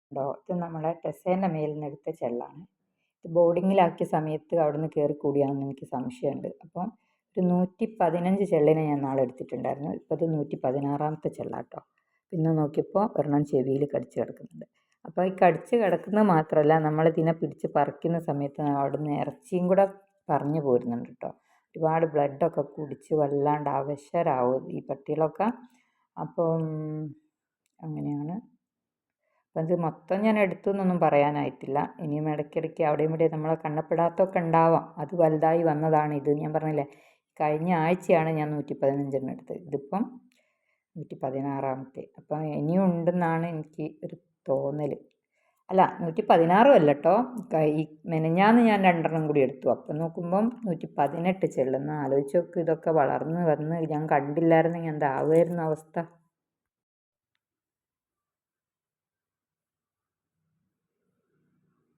ഉണ്ടോ? ഇത് നമ്മളെ ടെസേൻ്റെ മേലിൽ നിന്ന് എടുത്ത ചെള്ളാണ്. ഇത് ബോർഡിങ്ങിലാക്കിയ സമയത്ത് അവിടുന്ന് കയറി കൂടിയാണെന്ന് എനിക്ക് സംശയമുണ്ട്. അപ്പം ഒരു 115 ചെള്ളിനെ ഞാൻ നാളെ എടുത്തിട്ടുണ്ടായിരുന്നു. ഇപ്പോൾ ഇത് 116ാമത്തെ ചെള്ളാട്ടോ. പിന്നെ നോക്കിയപ്പോൾ ഒരെണ്ണം ചെവിയിൽ കടിച്ച് കിടക്കുന്നുണ്ട്. അപ്പോൾ ഈ കടിച്ച് കിടക്കുന്നത് മാത്രമല്ല, നമ്മളിതിനെ പിടിച്ച് പറിക്കുന്ന സമയത്ത് അവിടുന്ന് ഇറച്ചിയും കൂടെ പറഞ്ഞു പോരുന്നുണ്ട് കേട്ടോ. ഒരുപാട് ബ്ലഡൊക്കെ കുടിച്ച് വല്ലാണ്ട് അവശരാവും ഈ പട്ടികളൊക്കെ. അപ്പം അങ്ങനെയാണ്. അപ്പം ഇത് മൊത്തം ഞാൻ എടുത്തു എന്നൊന്നും പറയാനായിട്ടില്ല. ഇനിയും ഇടയ്ക്കിടയ്ക്ക് അവിടെയും ഇവിടെ നമ്മളെ കണ്ണപ്പെടാത്തൊക്കെ ഉണ്ടാവാം. അത് വലുതായി വന്നതാണ് ഇത്. ഞാൻ പറഞ്ഞില്ലേ, കഴിഞ്ഞ ആഴ്ചയാണ് ഞാൻ 115 എടുത്തത്. ഇതിപ്പം 116ാമത്തെ. അപ്പം ഇനിയും ഉണ്ടെന്നാണ് എനിക്ക് ഒരു തോന്നൽ. അല്ല, 116 അല്ല കേട്ടോ. ഈ മെനഞ്ഞാന്ന് ഞാൻ 2 കൂടി എടുത്തു. അപ്പം നോക്കുമ്പം 118 ചെള്ളുന്ന. ആലോചിച്ച് നോക്ക്, ഇതൊക്കെ വളർന്ന് വന്ന് ഞാൻ കണ്ടില്ലായിരുന്നെങ്കിൽ എന്താവുമായിരുന്നു അവസ്ഥ.